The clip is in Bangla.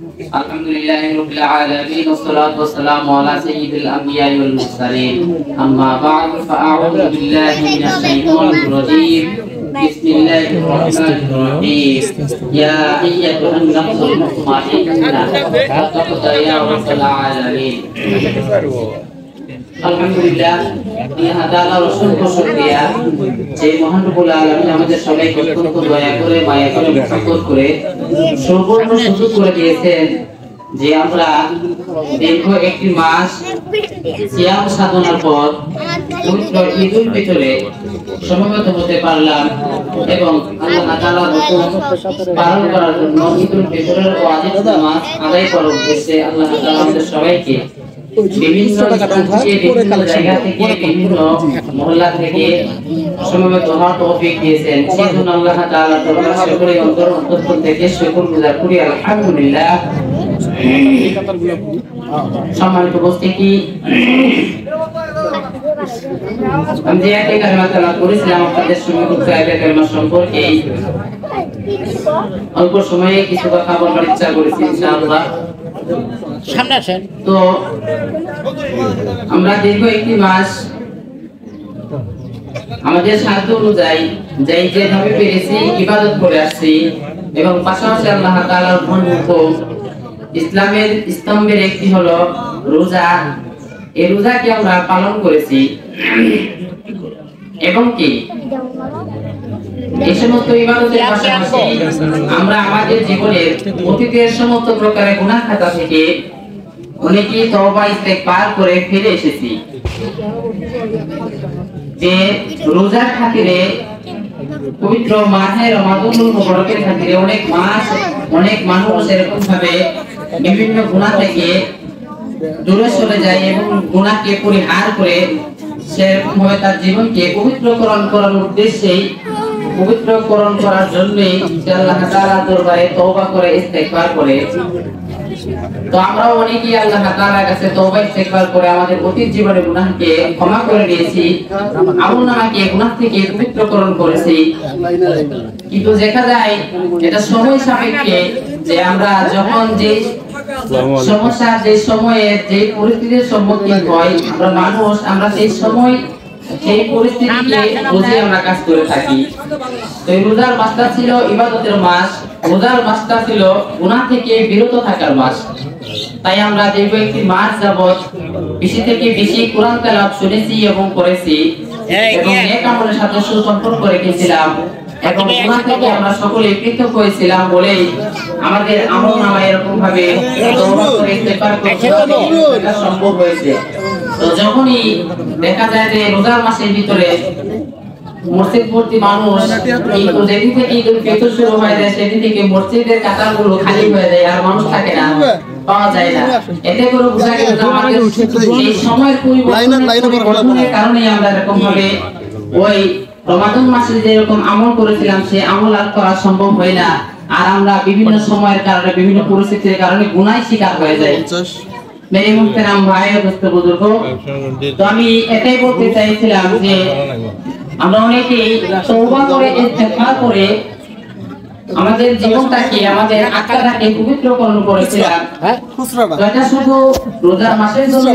আলহামদুলিল্লাহি রাব্বিল আলামিন ওয়াসসালাতু ওয়াসসালামু আলা সাইয়্যিদিল আমবিয়া ওয়াল মুরসালিন আম্মা বা'দু ফাআউযু বিল্লাহি মিনাশ শাইতানির রাজীম বিসমিল্লাহির রাহমানির রাহিম ইয়া আইয়্যাতুহান নাফসুল মুতমাইন্নাহ তাকাব্বালা ইয়া রাব্বাল আলামিন। আলহামদুলিল্লাহ, আল্লাহ তাআলার অসংখ্য শুকরিয়া যে মহান রব্বুল আলামিন আমাদের সবাইকে অত্যন্ত দয়া করে মায়া করে মহব্বত করে সম্পূর্ণ সুযোগ করে দিয়েছেন যে আমরা দীর্ঘ একটি মাস সিয়াম সাধনার পর পবিত্র ঈদুল ফিতরে সমবেত হতে পারলাম এবং আল্লাহ তাআলার হুকুম পালন করার জন্য ঈদুল ফিতরের ওয়াজিব নামাজ আদায় করার উদ্দেশ্যে আল্লাহ তাআলা আমাদের সবাইকে বিভিন্ন জায়গা থেকে বিভিন্ন মহল্লা থেকে সমবেত হওয়ার তৌফিক দিয়েছেন। সেজন্য আল্লাহ তাআলার দরবারে শুকরিয়া অন্তর থেকে শুকরগুজার করি আলহামদুলিল্লাহ। সম্মানিত উপস্থিতি, আমি যে আয়াতে কারিমা তেলাওয়াত করেছিলাম আপনাদের সঙ্গে উক্ত আয়াতে কারিমা সম্পর্কে অল্প সময়ে কিছু কথা বলার ইচ্ছা করেছি ইনশাআল্লাহ। সামনে আসেন। তো আমরা দীর্ঘ একটি মাস আমাদের সাধ্য অনুযায়ী যেভাবে পেরেছি ইবাদত করে আসছি এবং পাশাপাশি আল্লাহ তাআলার হুকুম ইসলামের স্তম্ভের একটি হলো রোজা। এই রোজাকে আমরা পালন করেছি এবং কি এই সমস্ত ইবাদতের পাশাপাশি আমরা আমাদের জীবনের অতীতের সমস্ত প্রকারের গুনাহ খাতা থেকে অনেকেই তওবা ইস্তেগফার করে ফিরে এসেছি। যে রোজার খাতিরে পবিত্র মাহে রমাদানুল মুবারকের খাতিরে অনেক মানুষ এরকম ভাবে বিভিন্ন গুনাহ থেকে দূরে সরে যায় এবং গুনাহকে পরিহার করে সেরকম ভাবে তার জীবনকে পবিত্রকরণ করার উদ্দেশ্যে পবিত্রকরণ করার জন্য আল্লাহ তাআলার দরবারে তওবা করে ইস্তেগফার করে। তো আমরা অনেকেই আল্লাহ তাআলার কাছে তওবা ইস্তেগফার করে আমাদের অতীত জীবনের গুনাহকে ক্ষমা করে নিয়েছি, আমলনামাকে গুনাহ থেকে পবিত্রকরণ করেছি। কিন্তু দেখা যায় এটা সময় সাপেক্ষে যে আমরা যখন যে সমস্যা যে সময়ে যে পরিস্থিতির সম্মুখীন হই আমরা সেই সময় সেই পরিস্থিতিকে বুঝে আমরা কাজ করে থাকি। তো এই রোজার মাসটা ছিল ইবাদতের মাস, রোজার মাসটা ছিল গুনাহ থেকে বিরত থাকার মাস। তাই আমরা দীর্ঘ একটি মাস যাবত বেশি থেকে বেশি কোরআন তেলাওয়াত শুনেছি এবং করেছি এবং নেক আমলের সাথে সুসম্পর্ক রেখেছিলাম এবং গুনাহ থেকে আমরা সকলে পৃথক হয়েছিলাম বলেই আমাদের আমলনামায় এরকম ভাবে তওবা করে ইস্তেগফার করা সম্ভব হয়েছে। তো যখনই দেখা যায় যে রোজার মাসের ভিতরে মসজিদ ভর্তি মানুষ যেদিন থেকে ঈদুল ফিতর শুরু হয়ে যায় সেদিন থেকে মসজিদের কাতারগুলো খালি হয়ে যায়, আর মানুষ থাকে না, পাওয়া যায় না। এতে করে বোঝা গেল যে আমাদের এই সময়ের পরিবর্তনের কারণে আমরা এরকম ভাবে ওই রমাদান মাসে যেরকম আমল করেছিলাম সে আমল আর করা সম্ভব হয় না, আর আমরা বিভিন্ন সময়ের কারণে বিভিন্ন পরিস্থিতির কারণে গুনাহে শিকার হয়ে যাই। মেরে মুহতারাম ভাই ও দোস্ত বুজুর্গ, তো আমি এটাই বলতে চাইছিলাম যে আমরা অনেকেই তওবা করে ইস্তেগফার করে আমাদের জীবনটাকে আমাদের আত্মাটাকে পবিত্রকরণ করেছিলাম। এটা শুধু রোজার মাসের জন্য